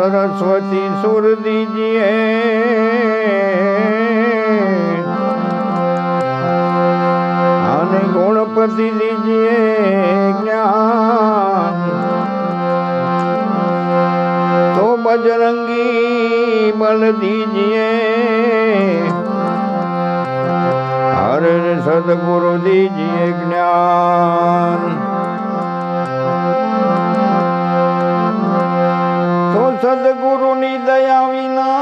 सरस्वती सुर दीजिए, गणपति दीजिए ज्ञान, तो बजरंगी बल दीजिए, हरे सदगुरु दीजिए ज्ञान। तो सदगुरु नी दया विना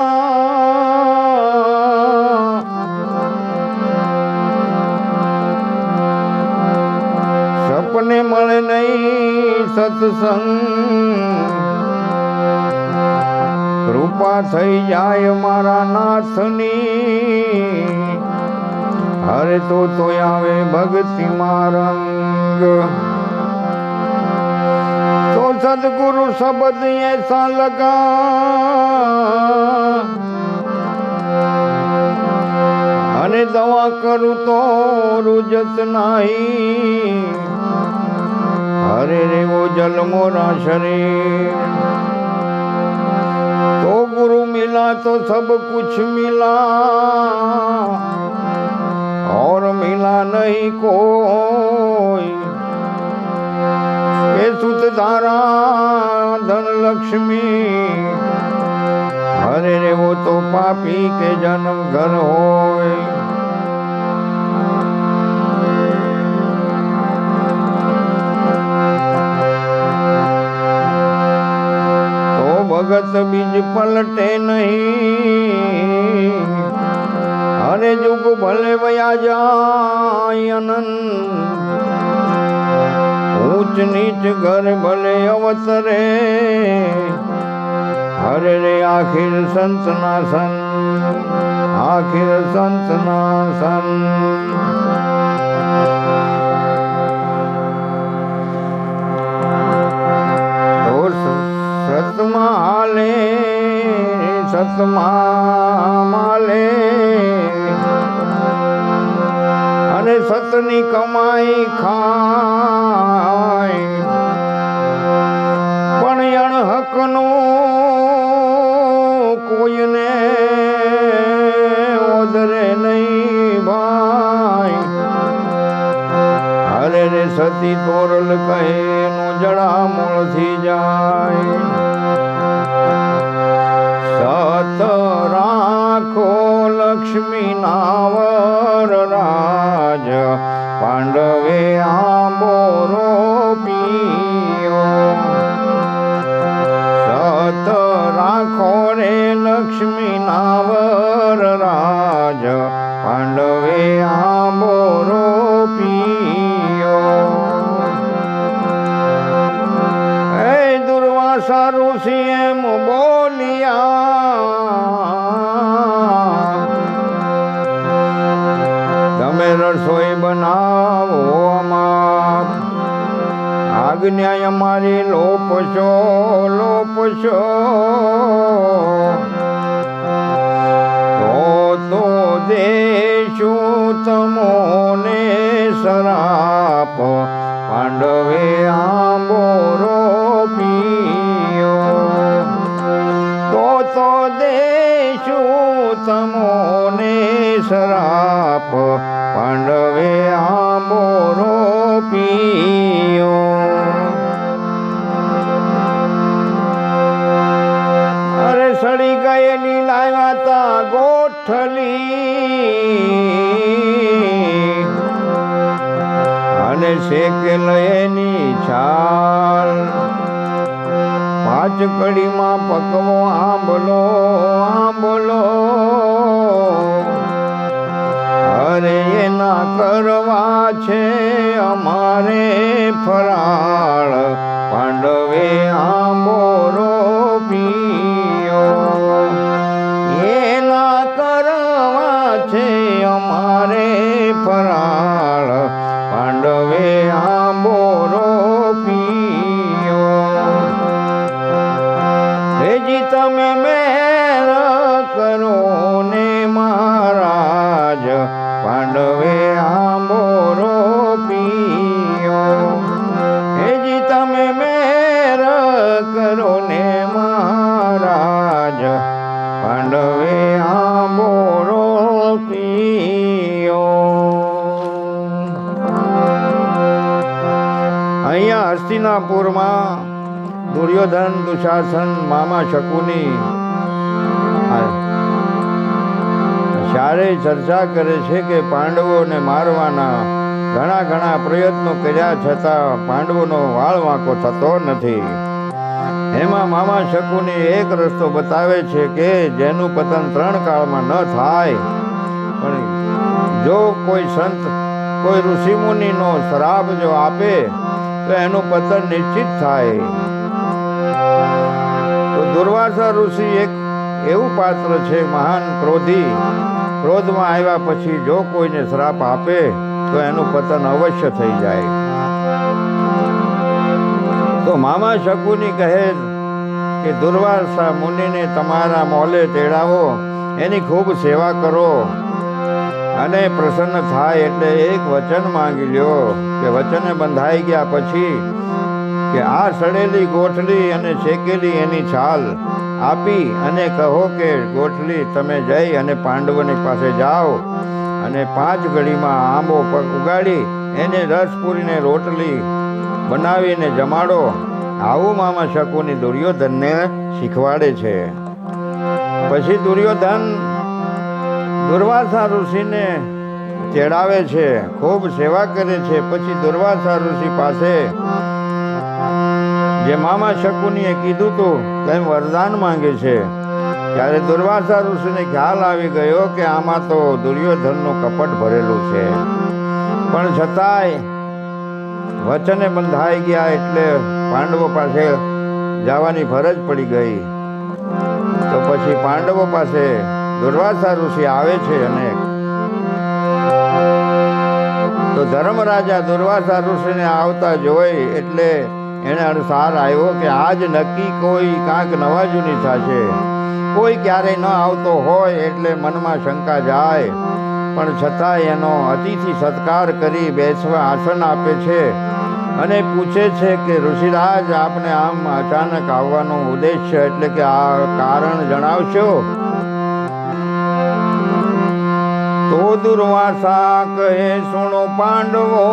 सपने मळे नहीं सत्संग, कृपा थई जाय मारा नाथनी, हरे तो आवे भक्ति मारंग। तो सदगुरु शब्द ऐसा लगा, अने दवा करूं तो रुजत नहीं, हरे रे वो जल मोरा शरीर। तो गुरु मिला तो सब कुछ मिला, और मिला नहीं कोई। ये सुत धारा धन लक्ष्मी, हरे रे वो तो पापी के जन्म घर होय। तो भगत बीज पलटे नहीं, हरे जुग भले वया जाय अनंत। ऊंच नीच घर भले अवतरे, हरे रे आखिर संत ना सन, आखिर संत ना सन। तो सतमा हाले, सतमा माले, अने सतनी कमाई खाय, पण अणहकनो कोईने ओदरे नहीं भाई। हरे रे सती तोरल कहे नो जड़ा मूल थी जाय। सत राखो लक्ष्मी नावर राज, पांडवे आंबोरो पियो। सत राखो रे लक्ष्मी नावर राज, पांडवे आंबोरो पियो। ए दुर्वासा ऋषि एम बोलिया, તમે રસોઈ બનાવો અમાર, આજ્ઞા અમારી લોપશો લોપશો। તો દેશું તમોને સરાપ, પાંડવે આંબોરો પીયો। તો દેશું તમોને સરાપ, પાંડવે આંબોરો પીયો। અરે સડી ગયેલી લાવ્યા તા ગોઠલી, અને શેકેલ એની છાલ। પાંચ કડીમાં પકવો આંબલો આંબલો, અરે એના કરવા છે અમારે ફરાળ, પાંડવે આંબોરો પીયો। એના કરવા છે અમારે ફરાળ, પાંડવે આંબોરો પીયો। રેજી તમે મેર કરો ને મહારાજ, પાંડવે આંબોરો પીયો। હેજી તમે મેર કરો ને મહારાજ, હસ્તિનાપુરમાં દુર્યોધન, દુશાસન, મામા શકુની ચારેય ચર્ચા કરે છે કે પાંડવોને મારવાના ઘણા પ્રયત્નો કર્યા છતાં પાંડવોનો વાળ વાંકો થતો નથી. એમાં મામા શકુની એક રસ્તો બતાવે છે કે જેનું પતન 3 કાળમાં ન થાય, પણ જો કોઈ સંત, કોઈ ઋષિમુનિનો શ્રાપ જો આપે તો એનું પતન નિશ્ચિત થાય. તો દુર્વાસા ઋષિ એક એવું પાત્ર છે, મહાન ક્રોધી. ક્રોધમાં આવ્યા પછી જો કોઈને શ્રાપ આપે તો એનું પતન અવશ્ય થઈ જાય. તો મામા શકુની કહે કે દુર્વાસા મુનિને તમારા મોલે તેડાવો, એની ખૂબ સેવા કરો અને પ્રસન્ન થાય એટલે એક વચન માંગી લ્યો. કે વચને બંધાઈ ગયા પછી કે આ સડેલી ગોઠલી અને શેકેલી એની છાલ આપી અને કહો કે ગોઠલી તમે જઈ અને પાંડવોની પાસે જાઓ અને 5 ઘડીમાં આંબો ઉગાડી એને રસ પૂરીને રોટલી બનાવીને જમાડો. આવું મામા શકુની દુર્યોધનને શીખવાડે છે. પછી દુર્યોધન દુર્વાસા ઋષિને તેડાવે છે, ખૂબ સેવા કરે છે. પછી દુર્વાસા ઋષિ પાસે જે મામા શકુનીએ કીધું હતું તેમ વરદાન માંગે છે. ત્યારે દુર્વાસા ઋષિને ખ્યાલ આવી ગયો કે આમાં તો દુર્યોધનનું કપટ ભરેલું છે, પણ છતાંય વચને બંધાઈ ગયા એટલે પાંડવો પાસે જવાની ફરજ પડી ગઈ. તો પછી પાંડવો પાસે દુર્વાસા ઋષિ આવે છે અને તો ધર્મરાજા દુર્વાસા ઋષિને આવતા જોઈ એટલે એને અનુસાર આવ્યો કે આજ નક્કી કોઈ કાંક નવા જૂની થશે. કોઈ ક્યારેય ન આવતો હોય એટલે મનમાં શંકા જાય, પણ છતાંય એનો અતિથિ સત્કાર કરી બેસવા આસન આપે છે અને પૂછે છે કે ઋષિરાજ આપને આમ અચાનક આવવાનો ઉદ્દેશ્ય એટલે કે આ કારણ જણાવશો. તો દુર્વાસા કહે સુણો પાંડવો,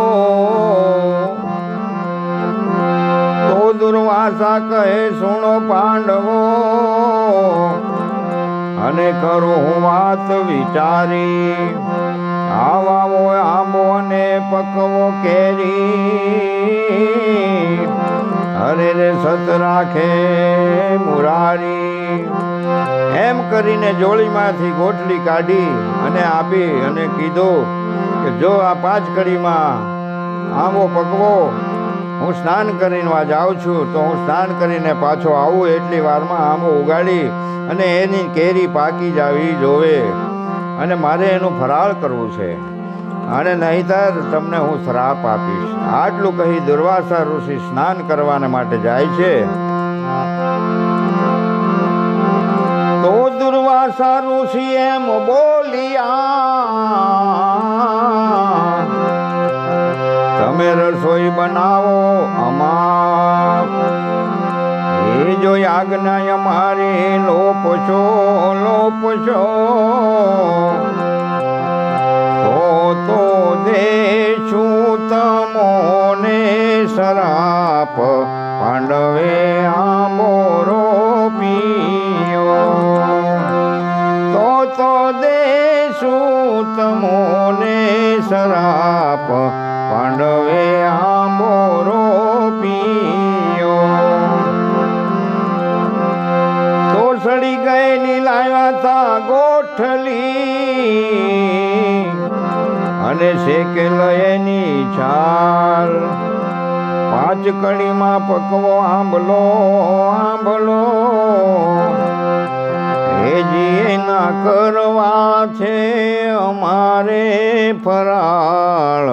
તો દુર્વાસા કહે સુણો પાંડવો, અને કરું હું વાત વિચારી. આવાવો આંબો ને પકવો કેરી, હરે રે સત રાખે મુરારી. એમ કરીને જોડીમાંથી ગોટલી કાઢી અને આપી અને કીધું કે જો આ 5 કડીમાં આંબો પકવો, હું સ્નાન કરીને જાઉં છું, તો હું સ્નાન કરીને પાછો આવું એટલી વારમાં આંબો ઉગાડી અને એની કેરી પાકી જાવી જોવે અને મારે એનું ફરાળ કરવું છે, અને નહીંતર તમને હું શ્રાપ આપીશ. આટલું કહી દુર્વાસા ઋષિ સ્નાન કરવાને માટે જાય છે. તો દુર્વાસા ઋષિ એમ બોલિયા, તમે રસોઈ બનાવો અમાર, એ જો આજ્ઞા અમારી લોપશો લોપશો, તો દેશું તમોને શરાપ, પાંડવે આંબો રોપ્યો. તો દેશું તમોને શરાપ, પાંડવે આંબો રોપ્યો. તો સડી ગયેલી લાવ્યા તા ગોઠલી અને શેકેલ એની છાલ, 5 કડીમાં પકવો આંબલો આંબલો, હેજી એના કરવા છે અમારે ફરાળ,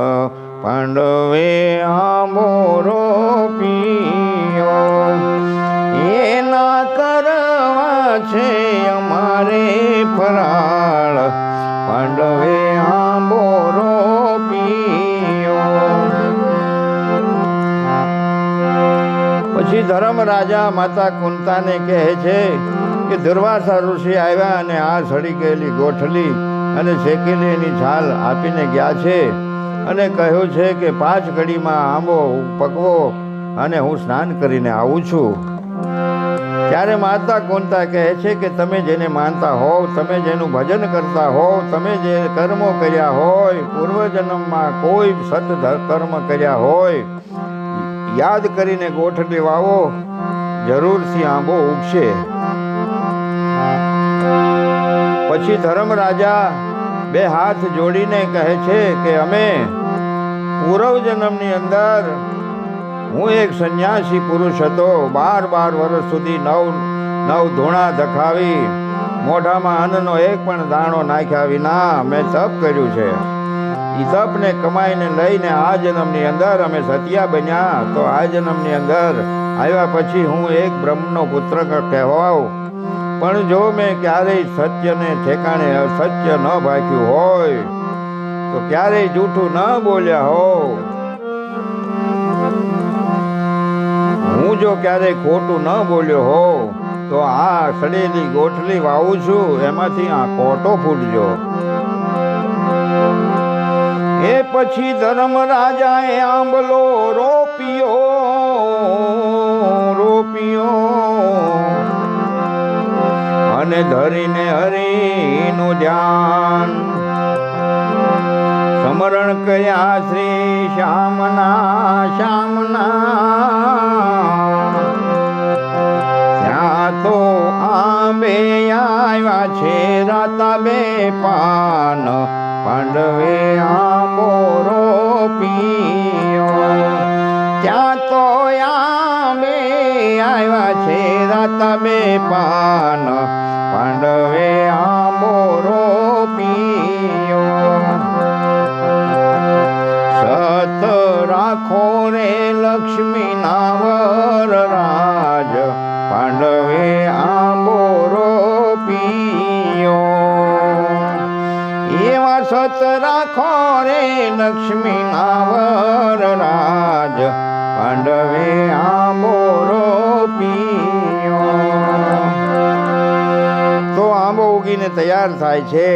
પાંડવે આંબો રોપ્યો. એના કરવા છે અમારે ફરાળ, પાંડવે આંબો રોપ્યો. પછી ધર્મ રાજા માતા કુંતાને કહે છે કે દુર્વાસા ઋષિ આવ્યા અને આ સડી ગયેલી ગોઠલી અને શેકેલી એની છાલ આપીને ગયા છે અને કહ્યું છે કે 5 ઘડીમાં આંબો પકવો અને હું સ્નાન કરીને આવું છું. ત્યારે માતા કુંતા કહે છે કે તમે જેને માનતા હોવ, તમે જેનું ભજન કરતા હોવ, તમે જે કર્મો કર્યા હોય, પૂર્વજન્મમાં કોઈ સત કર્મ કર્યા હોય, યાદ કરીને ગોઠવી વાવો, જરૂરથી આંબો ઉગશે. પછી ધર્મરાજા બે હાથ જોડીને કહે છે કે અમે પૂર્વ જન્મની અંદર હું એક સંન્યાસી પુરુષ હતો. 12 વર્ષ સુધી નવ ધૂણા ધખાવી, મોઢામાં અન્નનો એક પણ દાણો નાખ્યા વિના મેં તપ કર્યું છે. એ તપને કમાઈને લઈને આ જન્મની અંદર અમે સતિયા બન્યા. તો આ જન્મની અંદર આવ્યા પછી હું એક બ્રહ્મનો પુત્ર કહેવાઉં. પણ જો મેં ક્યારેય સત્યને ઠેકાણે અસત્ય ન ભાખ્યું હોય, તો ક્યારેય જૂઠું ન બોલ્યા હો, હું જો ક્યારેય ખોટું ન બોલ્યો હો, તો આ સડેલી ગોઠલી વાવું છું, એમાંથી આ કોટો ફૂટજો. એ પછી ધર્મરાજાએ આંબલો રોપ્યો અને ધરીને હરિનું ધ્યાન સ્મરણ કર્યા શ્રી શ્યામના. ત્યાં તો આંબે આવ્યા છે રાતા બે પાન, પાંડવે આંબો રોપ્યો. ત્યાં તો આંબે આવ્યા છે રાતા બે પાન, પાંડવે આંબો રોપ્યો. સત રાખો રે લક્ષ્મીના વરરાજ, પાંડવે આંબો રોપ્યો. એવા સત રાખો રે લક્ષ્મીના વરરાજ, પાંડવે આંબો રોપ્યો. તો આંબો ઉગીને તૈયાર થાય છે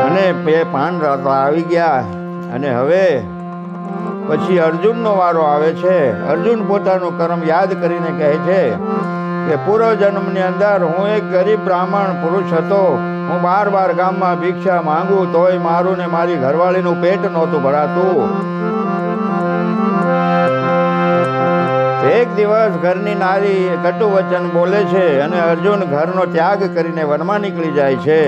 અને પાન રાતા આવી ગયા. અને હવે પછી અર્જુનનો વારો આવે છે. અર્જુન પોતાનું કર્મ યાદ કરીને કહે છે કે પૂર્વ જન્મની અંદર હું એક ગરીબ બ્રાહ્મણ પુરુષ હતો. હું 12 ગામમાં ભિક્ષા માંગુ તોય મારું ને મારી ઘરવાળીનું પેટ નહોતું ભરાતું. એક દિવસ ઘરની નારી કટુ વચન બોલે છે અને અર્જુન ઘરનો ત્યાગ કરીને વનમાં નીકળી જાય છે.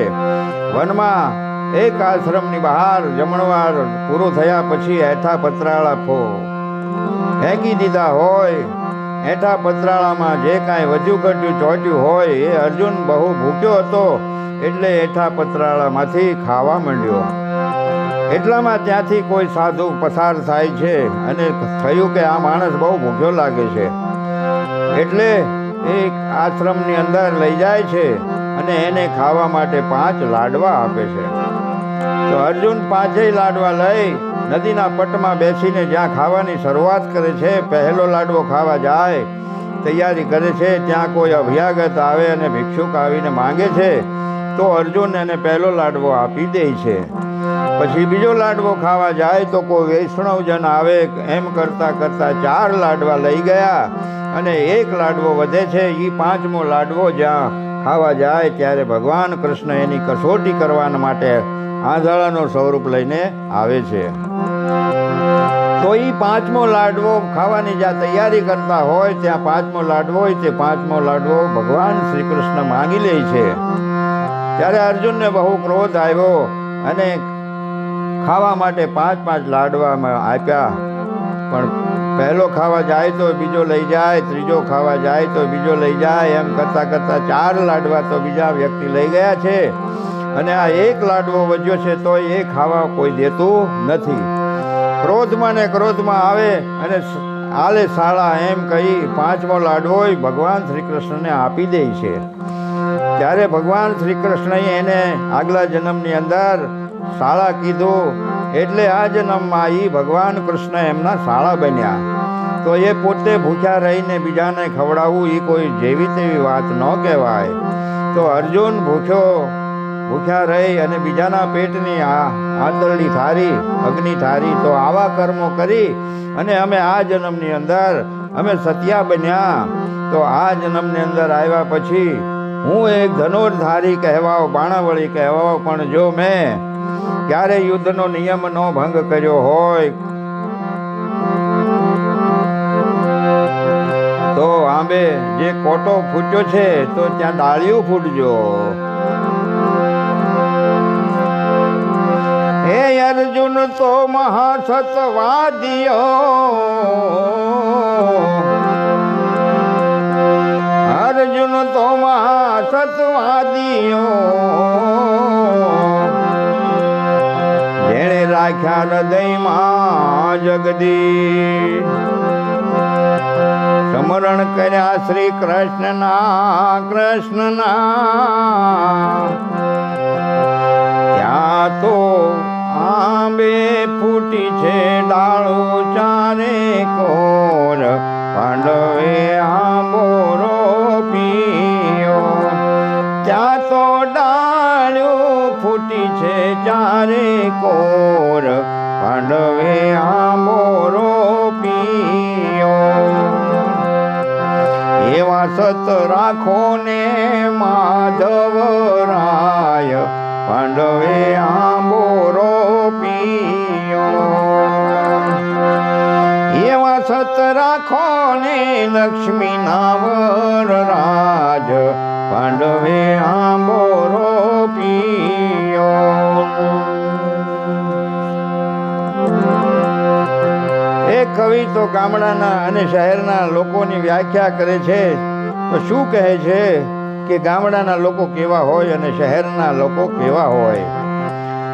વનમાં એક આશ્રમની બહાર જમણવાર પૂરું થયા પછી હેઠા પતરાળા ફેંકી દીધા હોય. હેઠા પતરાળામાં જે કાંઈ વધ્યું ઘટ્યું ચોટ્યું હોય એ અર્જુન બહુ ભૂખ્યો હતો એટલે હેઠા પતરાળામાંથી ખાવા માંડ્યો. એટલામાં ત્યાંથી કોઈ સાધુ પસાર થાય છે અને થયું કે આ માણસ બહુ ભૂખ્યો લાગે છે, એટલે એક આશ્રમની અંદર લઈ જાય છે અને એને ખાવા માટે 5 લાડવા આપે છે. તો અર્જુન 5 લાડવા લઈ નદીના પટમાં બેસીને જ્યાં ખાવાની શરૂઆત કરે છે, પહેલો લાડવો ખાવા જાય તૈયારી કરે છે, ત્યાં કોઈ અભ્યાગત આવે અને ભિક્ષુક આવીને માંગે છે તો અર્જુન એને પહેલો લાડવો આપી દે છે. પછી બીજો લાડવો ખાવા જાય તો કોઈ વૈષ્ણવજન આવે. એમ કરતાં 4 લાડવા લઈ ગયા અને 1 લાડવો વધે છે. એ 5મો લાડવો જ્યાં ખાવા જાય ત્યારે ભગવાન કૃષ્ણ એની કસોટી કરવા માટે આંધળાનો સ્વરૂપ લઈને આવે છે. તો એ 5મો લાડવો ખાવાની જ્યાં તૈયારી કરતા હોય ત્યાં 5મો લાડવો હોય તે 5મો લાડવો ભગવાન શ્રી કૃષ્ણ માંગી લે છે. ત્યારે અર્જુનને બહુ ક્રોધ આવ્યો અને ખાવા માટે 5 લાડવા આપ્યા. પણ પહેલો ખાવા જાય તો બીજો લઈ જાય, ત્રીજો ખાવા જાય તો બીજો લઈ જાય. એમ કરતાં 4 લાડવા તો બીજા વ્યક્તિ લઈ ગયા છે અને આ 1 લાડવો વધ્યો છે તો એ ખાવા કોઈ દેતું નથી. ક્રોધમાં ને ક્રોધમાં આવે અને આલે શાળા એમ કહી 5મો લાડવો ભગવાન શ્રી કૃષ્ણને આપી દે છે. ત્યારે ભગવાન શ્રી કૃષ્ણએ એને આગલા જન્મની અંદર શાળા કીધું એટલે આ જન્મમાં ભગવાન કૃષ્ણ એમના શાળા બન્યા. તો એ પોતે ભૂખ્યા રહીને બીજાને ખવડાવવું એ કોઈ જેવી તેવી વાત ન કહેવાય. તો અર્જુન ભૂખ્યો ભૂખ્યા રહી અને બીજાના પેટની આંતરડી થારી, અગ્નિ થારી. તો આવા કર્મો કરી અને અમે આ જન્મની અંદર અમે સત્યા બન્યા. તો આ જન્મની અંદર આવ્યા પછી હું એક ધનુર્ધારી કહેવાવ, બાણાવળી કહેવાવ. પણ જો મેં ક્યારે યુદ્ધનો નિયમનો ભંગ કર્યો હોય તો આંબે જે કોટો ફૂટ્યો છે તો ત્યાં ડાળિયું ફૂટજો. હે અર્જુન તો મહાસતવાદીઓ, અર્જુન તો મહાસતવાદીઓ, જેણે રાખ્યા હૃદયમાં જગદીશ, સ્મરણ કર્યા શ્રી કૃષ્ણના, કૃષ્ણના. ત્યાં તો આંબે ફૂટી છે ડાળો ચારે કોર, પાંડવે આંબો રોપ્યો. ત્યાં તો ડાળ્યો ફૂટી છે ચારે કોર, પાંડવે આંબો રોપ્યો. એવા સત રાખો ને માધવરાય, પાંડવે આંબો રોપ્યો. એવા સત રાખો ને લક્ષ્મીના વરરાજ, પાંડવે આંબો રોપ્યો. એક કવિ તો ગામડાના અને શહેરના લોકોની વ્યાખ્યા કરે છે. તો શું કહે છે કે ગામડાના લોકો કેવા હોય અને શહેરના લોકો કેવા હોય?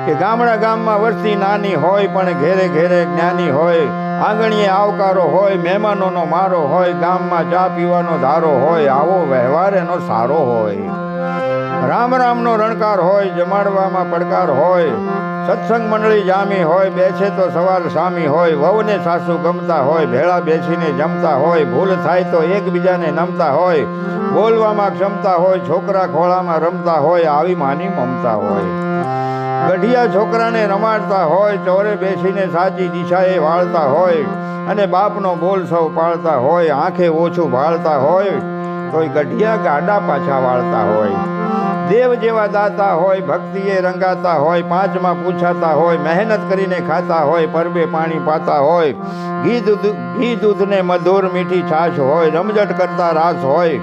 કે ગામમાં વસ્તી નાની હોય પણ ઘેરે ઘેરે જ્ઞાની હોય, આંગણીએ આવકારો હોય, મહેમાનોનો મારો હોય, ગામમાં ચા પીવાનો ધારો હોય, આવો વ્યવહાર એનો સારો હોય. રામ રામનો રણકાર હોય, જમાડવામાં પડકાર હોય, સત્સંગ મંડળી જામી હોય, બેસે તો સવાર સામી હોય, વહુને સાસુ ગમતા હોય, ભેળા બેસીને જમતા હોય, ભૂલ થાય તો એકબીજાને નમતા હોય, બોલવામાં ક્ષમતા હોય, છોકરા ખોળામાં રમતા હોય, આવી માની મમતા હોય. ગઢિયા છોકરાને રમાડતા હોય, ચોરે બેસીને સાચી દિશાએ વાળતા હોય, અને બાપનો બોલ સૌ પાળતા હોય, આંખે ઓછું ભાળતા હોય, તોય ગઢિયા ગાડા પાછા વાળતા હોય. દેવ જેવા દાતા હોય, ભક્તિએ રંગાતા હોય, પાંચમાં પૂછાતા હોય, મહેનત કરીને ખાતા હોય, પરબે પાણી પાતા હોય, ઘી દૂધને મધુર મીઠી છાશ હોય, રમઝટ કરતા રાસ હોય,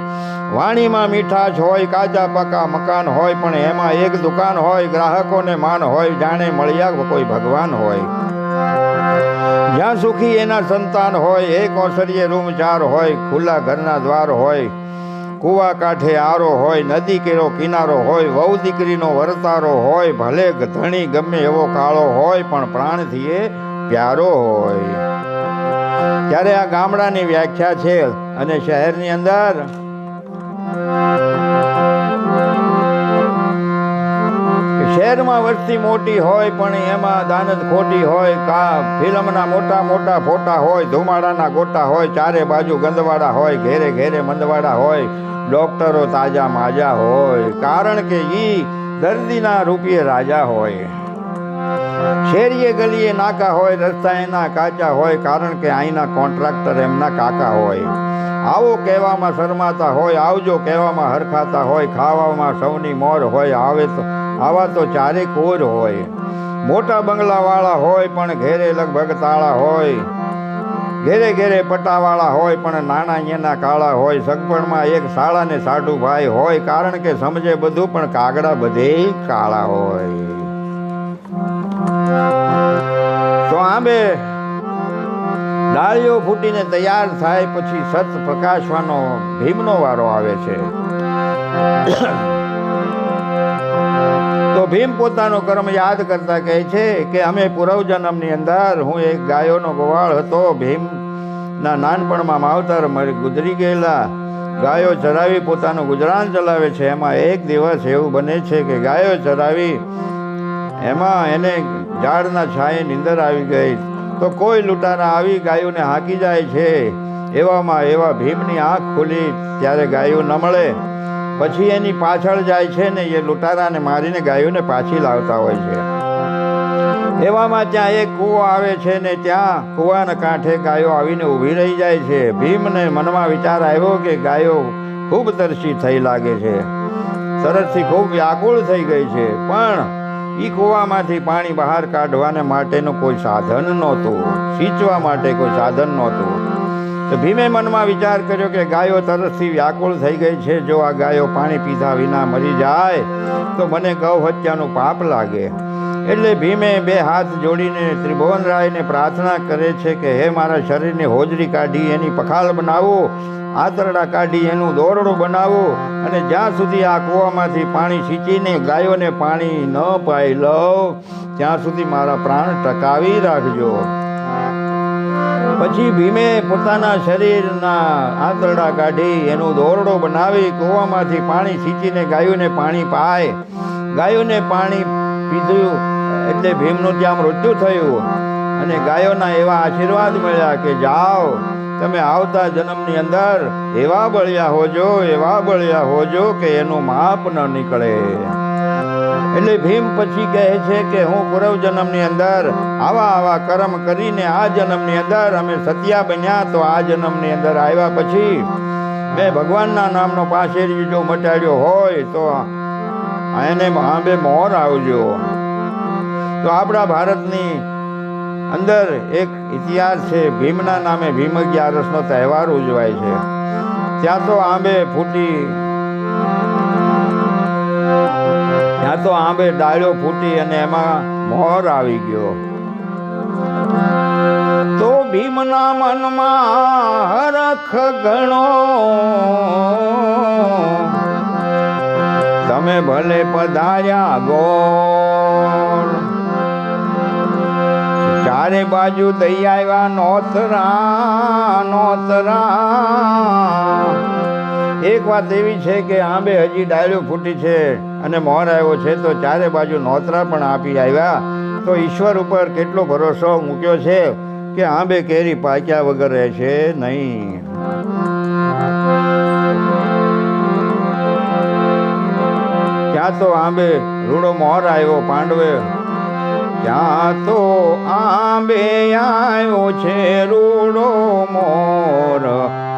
વાણીમાં મીઠાશ હોય, કાચા પાકા મકાન હોય, પણ એમાં એક દુકાન હોય, ગ્રાહકોને માન હોય, જાણે મળ્યા કોઈ ભગવાન હોય. જ્યાં સુખી એના સંતાન હોય, એક ઓસરીએ રૂમ 4 હોય, ખુલ્લા ઘરના દ્વાર હોય, કુવા કાંઠે આરો હોય, નદી કેરો કિનારો હોય, વહુ દીકરીનો વર્તારો હોય, ભલે ધણી ગમે એવો કાળો હોય, પણ પ્રાણથી એ પ્યારો હોય. ત્યારે આ ગામડાની વ્યાખ્યા છે. અને શહેરની અંદર શહેરમાં વસ્તી મોટી હોય પણ એમાં દાનત ખોટી હોય, ફિલ્મના મોટા મોટા ફોટા હોય, ધુમાડાના ગોટા હોય, ચારે બાજુ ગંદવાડા હોય, ઘેરે ઘેરે મંદવાડા હોય, ડોક્ટરો તાજા માજા હોય, કારણ કે ઈ દર્દીના રૂપિયે રાજા હોય. શેરીએ ગલીએ નાકા હોય, રસ્તા એના કાચા હોય, કારણ કે અહીંના કોન્ટ્રાક્ટર એમના કાકા હોય. આવો કહેવામાં શરમાતા હોય, આવજો કહેવામાં હરખાતા હોય, ખાવામાં સૌની મોર હોય, આવા તો ચારે કોર હોય. મોટા બંગલાવાળા હોય પણ ઘેરે લગભગ તાળા હોય, ઘેરે ઘેરે પટાવાળા હોય પણ નાના એના કાળા હોય, સગપણમાં એક શાળા ને સાઢુ ભાઈ હોય, કારણ કે સમજે બધું પણ કાગડા બધે કાળા હોય. તો આંબે ડાળીઓ ફૂટીને તૈયાર થાય પછી સત પ્રકાશવાનો ભીમનો વારો આવે છે. તો ભીમ પોતાનો કર્મ યાદ કરતા કહે છે કે અમે પૂર્વજન્મની અંદર હું એક ગાયોનો ગોવાળ હતો. ભીમના નાનપણમાં માવતર ગુજરી ગયેલા, ગાયો ચરાવી પોતાનું ગુજરાન ચલાવે છે. એમાં એક દિવસ એવું બને છે કે ગાયો ચરાવી એમાં એને ઝાડના છાંયે નીંદર આવી ગઈ. તો કોઈ લૂંટારા આવી ગાયોને હાંકી જાય છે. એવામાં એવા ભીમની આંખ ખુલી ત્યારે ગાયો ન મળે. પછી એની પાછળ જાય છે ને એ લૂંટારાને મારીને ગાયોને પાછી લાવતા હોય છે. એવામાં ત્યાં એક કૂવો આવે છે ને ત્યાં કૂવાના કાંઠે ગાયો આવીને ઊભી રહી જાય છે. ભીમને મનમાં વિચાર આવ્યો કે ગાયો ખૂબ તરસી થઈ લાગે છે, તરસથી ખૂબ વ્યાકુળ થઈ ગઈ છે, પણ એ કૂવામાંથી પાણી બહાર કાઢવાને માટેનું કોઈ સાધન નહોતું, સિંચવા માટે કોઈ સાધન નહોતું. તો ભીમે મનમાં વિચાર કર્યો કે ગાયો તરસથી વ્યાકુળ થઈ ગઈ છે, જો આ ગાયો પાણી પીધા વિના મરી જાય તો મને ગૌ હત્યાનું પાપ લાગે. એટલે ભીમે બે હાથ જોડીને ત્રિભુવનરાયને પ્રાર્થના કરે છે કે હે મારા શરીરની હોજરી કાઢી એની પખાલ બનાવો, આંતરડા કાઢી એનું દોરડું બનાવો, અને જ્યાં સુધી આ કૂવામાંથી પાણી સિંચીને ગાયોને પાણી ન પાઈ લઉં ત્યાં સુધી મારા પ્રાણ ટકાવી રાખજો. પછી ભીમે પોતાના શરીરના આંતરડા કાઢી એનું દોરડો બનાવી કૂવામાંથી પાણી સિંચીને ગાયોને પાણી પાય. ગાયોને પાણી પીધું એટલે ભીમનું ત્યાં મૃત્યુ થયું, અને ગાયોના એવા આશીર્વાદ મળ્યા કે જાઓ તમે આવતા જન્મની અંદર એવા બળ્યા હોજો કે એનું માપ ન નીકળે. એટલે ભીમ પછી કહે છે કે હું પૂર્વ જન્મની અંદર આવા કર્મ કરીને આ જન્મની અંદર અમે સત્યા બન્યા, તો આ જન્મની અંદર આવ્યા પછી મેં ભગવાનના નામનો પાસેરી જો મટાડ્યો હોય તો એને આંબે મોર આવજો. તો આપણા ભારતની અંદર એક ઇતિહાસ છે, ભીમના નામે ભીમ અગિયારસનો તહેવાર ઉજવાય છે. ત્યાં તો આંબે ડાળ્યો ફૂટી અને એમાં મોર આવી ગયો. તો ભીમના મનમાં હરખ ઘણો, તમે ભલે પધાર્યા ગોર. ચારે બાજુ દઈ આવ્યા નોતરા. એક વાત એવી છે કે આંબે હજી ડાળીઓ ફૂટી છે અને મોર આવ્યો છે, તો ચારે બાજુ નોતરા પણ આપી આવ્યા. તો ઈશ્વર ઉપર કેટલો ભરોસો મૂક્યો છે કે આંબે કેરી પાક્યા વગર રહેશે નહીં. ત્યાં તો આંબે રૂડો મોર આવ્યો પાંડવે, ત્યાં તો આંબે આવ્યો છે રૂડો મોર,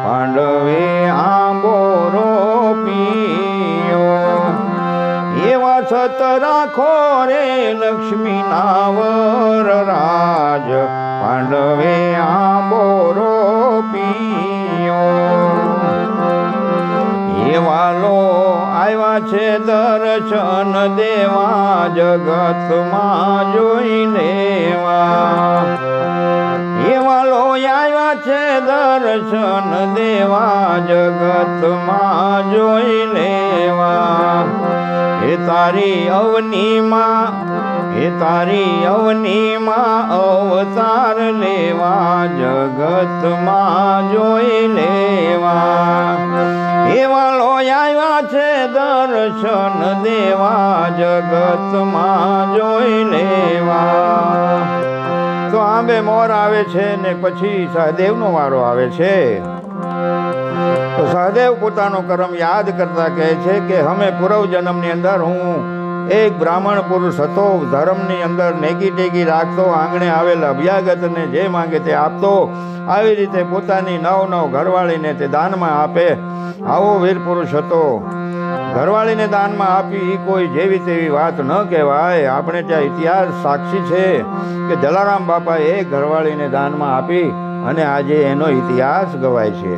પાંડવે આંબો રોપ્યો. એવા સત રાખો રે લક્ષ્મીના વરરાજ, પાંડવે આંબો રોપ્યો. એવા લો આવ્યા છે દર્શન દેવા, જગતમાં જોઈ લેવા. એવા લો આવ્યા છે દર્શન દેવા, જગતમાં જોઈ લેવા. એ તારી અવનીમાં અવતાર લેવા, જગતમાં જોઈ લેવા. એવા લો આવ્યા છે દર્શન દેવા, જગતમાં જોઈ લેવા. તો આંબે મોર આવે છે ને પછી સહદેવનો વારો આવે છે. તો સહદેવ પોતાનો કર્મ યાદ કરતા કહે છે કે અમે પૂર્વ જન્મની અંદર હું એક બ્રાહ્મણ પુરુષ હતો, ધર્મની અંદર નેકી ટેકી રાખતો, આંગણે આવેલ અભ્યાગતને જે માંગે તે આપતો, આવી રીતે પોતાની નવ ઘરવાળીને તે દાનમાં આપે, આવો વીર પુરુષ હતો. ઘરવાળીને દાનમાં આપી એ કોઈ જેવી તેવી વાત ન કહેવાય. આપણે ત્યાં ઇતિહાસ સાક્ષી છે કે જલારામ બાપા એ ઘરવાળીને દાનમાં આપી અને આજે એનો ઇતિહાસ ગવાય છે.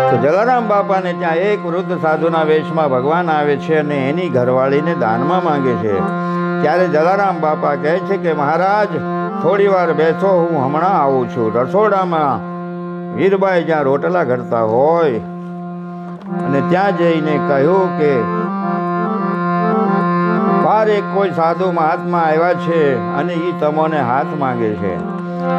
તો જલારામ બાપાને ત્યાં એક વૃદ્ધ સાધુના વેશમાં ભગવાન આવે છે અને એની ઘરવાળીને દાનમાં માંગે છે. ત્યારે જલારામ બાપા કહે છે કે મહારાજ થોડી વાર બેસો, હું હમણાં આવું છું. રસોડામાં વીરબાઈ જ્યાં રોટલા ઘડતા હોય અને ત્યાં જઈને કહ્યું કે બાર એક કોઈ સાધુ મહાત્મા આવ્યા છે અને એ તમને હાથ માંગે છે.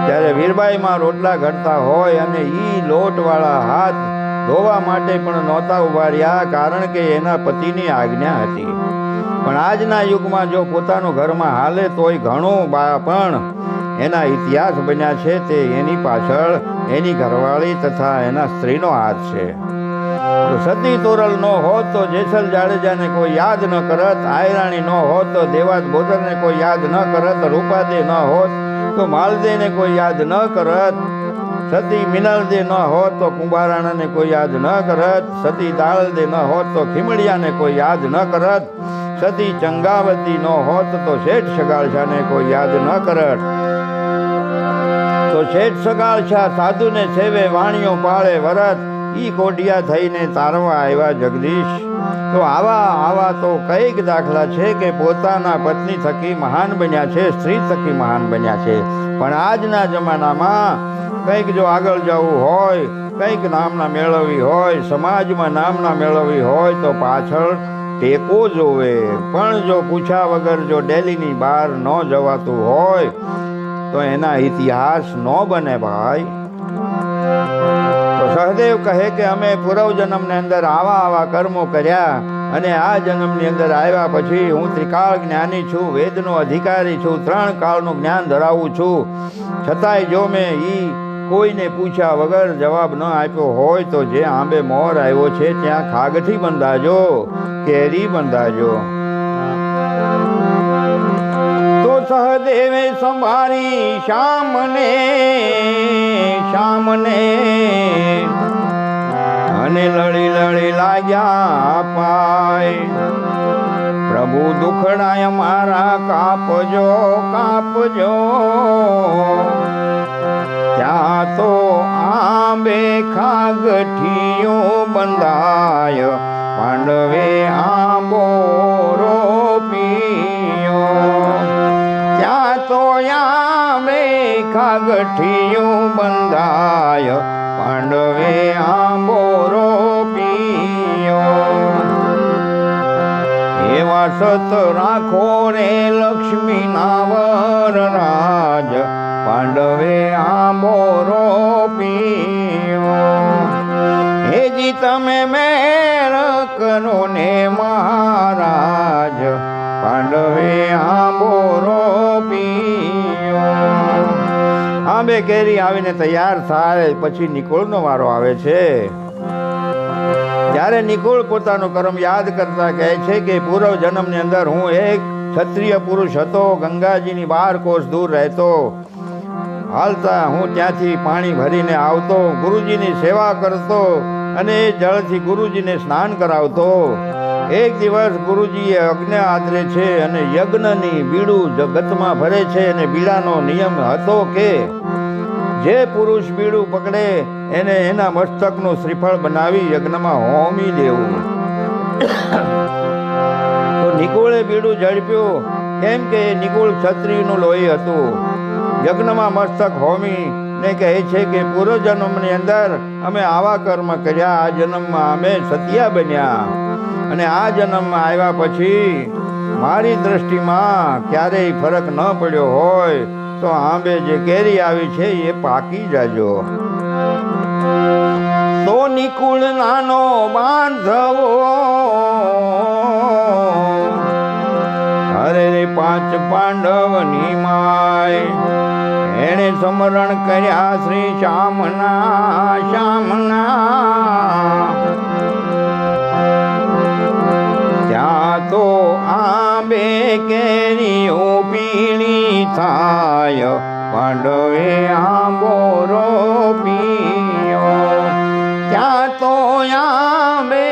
ત્યારે વીરબાઈમાં રોટલા ઘડતા હોય અને એ લોટવાળા હાથ ધોવા માટે પણ નહોતા ઉભા રહ્યા, કારણ કે એના પતિની આજ્ઞા હતી. પણ આજના યુગમાં જો પોતાનું ઘરમાં હાલે તોય ઘણું પણ એના ઇતિહાસ બન્યા છે. તે એની પાછળ એની ઘરવાળી તથા એના સ્ત્રીનો હાથ છે. તો સતી તોરલ ન હોત તો જેસલ જાડેજાને કોઈ યાદ ન કરત, આયરાણી ન હોત તો દેવાત બોદરને કોઈ યાદ ન કરત, રૂપાદે ન હોત તો માલદેને કોઈ યાદ ન કરત, સતી મિનલદે ન હોત તો કુંભારાણાને કોઈ યાદ ન કરત, સતી દાળદે ન હોત તો ખીમડિયાને કોઈ યાદ ન કરત, સતી ચંગાવતી ન હોત તો શેઠ સગાળશાને કોઈ યાદ ન કરત. તો શેઠ સગાળશા સાધુને સેવે વાણીઓ પાળે વરત, ઈ કોઢિયા થઈને તારવા આવ્યા જગદીશ. તો આવા તો કઈક દાખલા છે કે પોતાના પત્ની થકી મહાન બન્યા છે, સ્ત્રી થકી મહાન બન્યા છે. પણ આજના જમાનામાં કંઈક જો આગળ જવું હોય, કંઈક નામના મેળવવી હોય, સમાજમાં નામના મેળવવી હોય તો પાછળ ટેકો જોવે. પણ જો પૂછા વગર જો ડેલીની બહાર ન જવાતું હોય તો એના ઇતિહાસ ન બને ભાઈ. તો સહદેવ કહે કે અમે પૂર્વ જન્મને અંદર આવા કર્મો કર્યા અને આ જન્મની અંદર આવ્યા પછી હું ત્રિકાળ જ્ઞાની છું, વેદનો અધિકારી છું, 3 કાળનું જ્ઞાન ધરાવું છું. છતાંય જો મેં કોઈને પૂછ્યા વગર જવાબ ન આપ્યો હોય તો જે આંબે મોર આવ્યો છે ત્યાં ખાગઠી બંધાજો, કેરી બંધાજો. તો સહદેવે સંભાળી શ્યામને અને લડી લાગ્યા પાય. પ્રભુ દુખડાય મારા કાપજો. ત્યાં તો આંબે ખાગઠીઓ બંધાય, પાંડવે આંબો રોપ્યો. ત્યાં તો આંબે ખાગઠીઓ બંધાય, પાંડવે આંબો રોપ્યો. એવા સત રાખો રે લક્ષ્મીના વરરાજ, પાંડવે આંબો રોપ્યો. હેજી તમે મેર કરો ને મહારાજ, પાંડવે આંબો રોપ્યો. આંબે કેરી આવીને તૈયાર થાય પછી નિકોળનો વારો આવે છે. ત્યારે નિકોળ પોતાનું કર્મ યાદ કરતા કહે છે કે પૂર્વ જન્મની અંદર હું એક ક્ષત્રિય પુરુષ હતો, ગંગાજીની 12 કોસ દૂર રહેતો. હાલતા હું ત્યાંથી પાણી ભરીને આવતો, ગુરુજીની સેવા કરતો અને એ જળથી ગુરુજીને સ્નાન કરાવતો. એક દિવસ ગુરુજીએ યજ્ઞ આદરે છે અને યજ્ઞની બીડું જગતમાં ભરે છે અને બીડાનો નિયમ હતો કે જે પુરુષ બીડું પકડે એને એના મસ્તકનું શ્રીફળ બનાવી યજ્ઞમાં હોમી દેવું. તો નિકોળે બીડું ઝડપ્યું, કેમ કે નિકોળ ક્ષત્રિયનું લોહી હતું. યજ્ઞમાં મસ્તક હોમી ને કહે છે કે પૂર્વ જન્મની અંદર અમે આવા કર્મ કર્યા, આ જન્મમાં અમે સતિયા બન્યા અને આ જન્મમાં આવ્યા પછી મારી દ્રષ્ટિમાં ક્યારેય ફરક ન પડ્યો હોય તો આંબે જે કેરી આવી છે એ પાકી જાજો. તો નિકુળ નાનો બાંધવો, અરે 5 પાંડવની માય, એણે સમરણ કર્યા શ્રી શ્યામના. ત્યાં તો આંબે કેરીઓ પીળી થાય, પાંડવે આંબો રોપ્યો. ત્યાં તો આંબે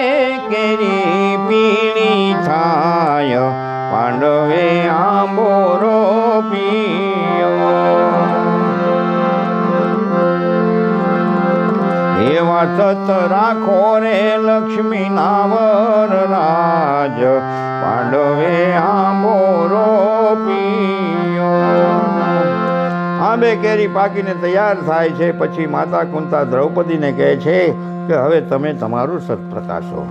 કેરી પીળી થાય, પાંડવે આંબો રોપ્યો. એવા સત રાખો રે લક્ષ્મીના વરરાજ, પાંડવે આંબો રોપ્યો. આંબે કેરી પાકીને તૈયાર થાય છે પછી માતા કુંતા દ્રૌપદીને કહે છે કે હવે તમે તમારું સત પ્રકાશો.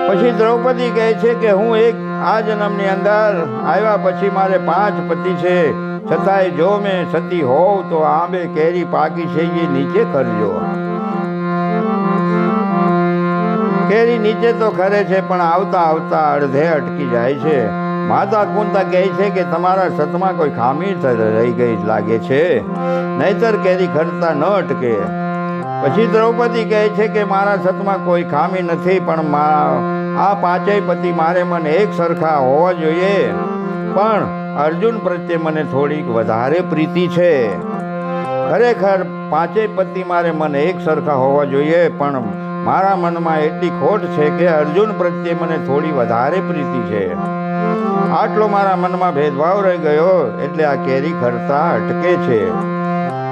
પછી દ્રૌપદી કહે છે કે હું એક આ જન્મની અંદર આવ્યા પછી મારે 5 પતિ છે, છતાંય જો મેં સતી હોઉં તો આંબે કેરી પાકી છે એ નીચે ખરજો. કેરી નીચે તો ખરે છે પણ આવતા અડધે અટકી જાય છે. માતા કુંતા કહે છે કે તમારા સતમાં કોઈ ખામી રહી ગઈ લાગે છે, નહીતર કેરી ખરતા ન અટકે. પછી દ્રૌપદી કહે છે કે મારા સતમાં કોઈ ખામી નથી, પણ આ પાંચેય પતિ મારે મને એક સરખા હોવા જોઈએ, પણ અર્જુન પ્રત્યે મને થોડીક વધારે પ્રીતિ છે. ખરેખર પાંચેય પતિ મારે મને એક સરખા હોવા જોઈએ, પણ મારા મનમાં એટલી ખોટ છે કે અર્જુન પ્રત્યે મને થોડી વધારે પ્રીતિ છે. આટલો મારા મનમાં ભેદભાવ રહી ગયો, એટલે આ કેરી ખરતા અટકે છે.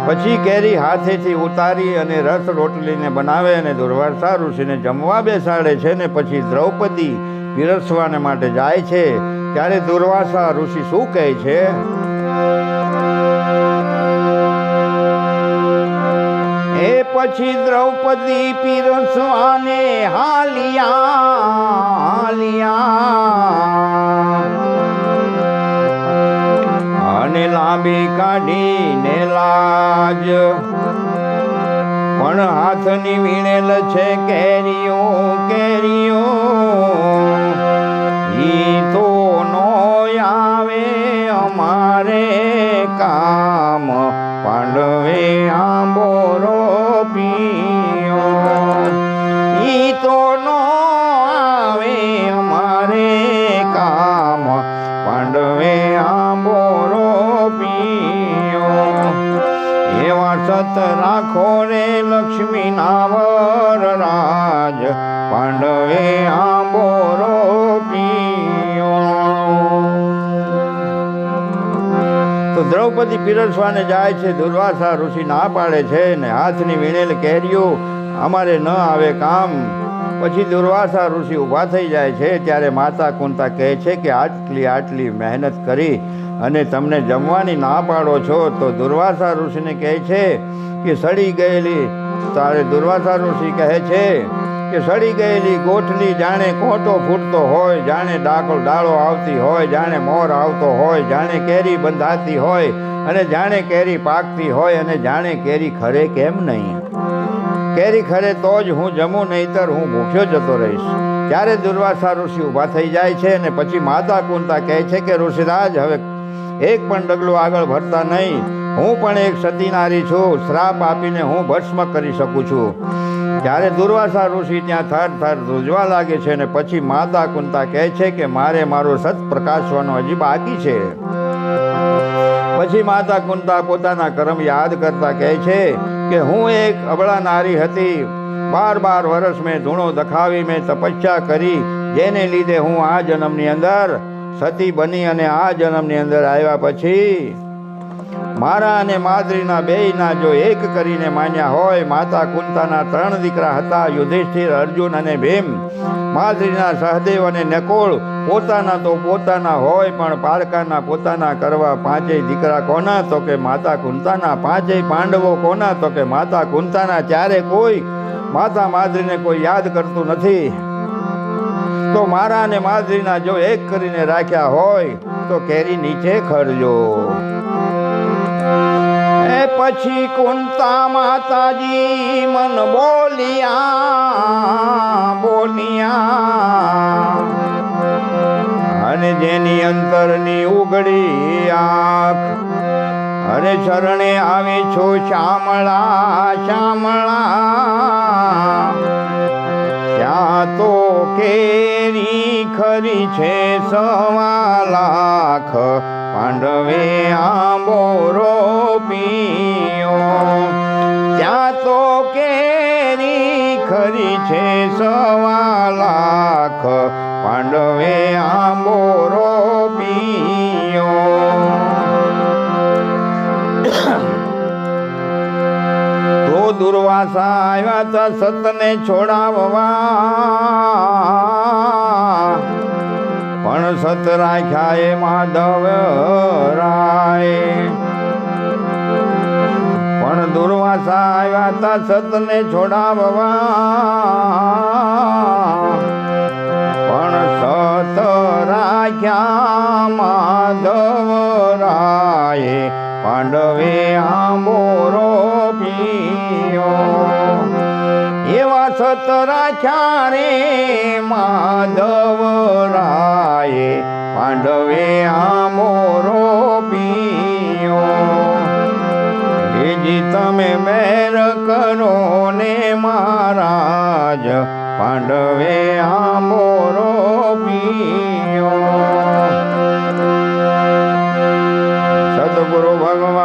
પછી કેરી હાથેથી ઉતારી અને રસ રોટલીને બનાવે અને દુર્વાસા ઋષિને જમવા બેસાડે છે. ને પછી દ્રૌપદી પીરસવાને માટે જાય છે. ત્યારે દુર્વાસા ઋષિ શું કહે છે? એ પછી દ્રૌપદી પીરસવાને હાલિયા અને લાંબી કાઢીને લાજ, પણ હાથની વીણેલ છે કેરીઓ ઈ તો નો આવે અમારે કામ, પાંડવે આંબો રોપ્યો. ઈ તો નો આવે અમારે કામ, પાંડવે આંબો રોપ્યો. એવા સત રાખો રે લક્ષ્મી નાવર રાજ, પાંડવે આંબો રોપ્યો. તો દ્રૌપદી પીરસવાને જાય છે. દુર્વાસા ઋષિ ના પાડે છે ને હાથની વીણેલ કેરીઓ અમારે ન આવે કામ. પછી દુર્વાસા ઋષિ ઊભા થઈ જાય છે. ત્યારે માતા કુંતા કહે છે કે આટલી મહેનત કરી અને તમને જમવાની ના પાડો છો. તો દુર્વાસા ઋષિને કહે છે કે સડી ગયેલી, તારે દુર્વાસા ઋષિ કહે છે કે સડી ગયેલી ગોઠલી જાણે કોટો ફૂટતો હોય, જાણે ડાળો આવતી હોય, જાણે મોર આવતો હોય, જાણે કેરી બંધાતી હોય, અને જાણે કેરી પાકતી હોય, અને જાણે કેરી ખરે કેમ નહીં. કેરી ખરે તો જ હું જમું, નહીતર હું ભૂખ્યો જતો રહીશ. ત્યારે દુર્વાસા ઋષિ ઊભા થઈ જાય છે. અને પછી માતા કુંતા કહે છે કે ઋષિરાજ, હવે એક પણ ડગલું આગળ ભરતા નહીં. હું પણ એક સતી નારી છું, શ્રાપ આપીને હું ભસ્મ કરી શકું છું. ત્યારે દુર્વાસા ઋષિ ત્યાં થર ધ્રુજવા લાગે છે. અને પછી માતા કુંતા કહે છે કે મારે મારો સત પ્રકાશવાનો હજી બાકી છે. પછી માતા કુંતા પોતાના કર્મ યાદ કરતા કહે છે કે હું એક અબળા નારી હતી, 12 વર્ષ મેં ધૂણો દખાવી, મેં તપસ્યા કરી, જેને લીધે હું આ જન્મની અંદર સતી બની. અને આ જન્મની અંદર આવ્યા પછી મારા અને માદ્રીના બેયના જો એક કરીને માન્યા હોય. માતા કુંતાના 3 દીકરા હતા, યુધિષ્ઠિર, અર્જુન અને ભીમ. માદ્રીના સહદેવ અને નકુળ. પોતાના તો પોતાના હોય, પણ પારકાના પોતાના કરવા 5 દીકરા કોના? તો કે માતા કુંતાના. 5 પાંડવો કોના? તો કે માતા કુંતાના. ત્યારે કોઈ માતા માદ્રીને કોઈ યાદ કરતું નથી. તો મારા અને માદ્રીના જો એક કરીને રાખ્યા હોય તો કેરી નીચે ખરજો. એ પછી કુંતા માતાજી મન બોલિયા, અને જેની અંતરની ઉગડી આંખ, અરે શરણે આવી છું શ્યામળા, ત્યાં તો કેરી ખરી છે 1.25 લાખ, પાંડવે આંબો રોપ્યો. ત્યાં તો કેરી ખરી છે 1.25 લાખ, પાંડવે આંબો રોપ્યો. તો દુર્વાસા આવ્યા તા સતને છોડાવવા, પણ સત રાખ્યા એ માધવ રાય. પણ દુર્વાસા આવ્યા તા સતને છોડાવવા, પણ સત રાખ્યા માધવ રાય, પાંડવે આંબો રોપ્યો. એવા સત રાખ્યા રે માધવ રાય, પાંડવે ને મહારાજ પાંડવે આંબોરો પીયો. સદગુરુ ભગવાન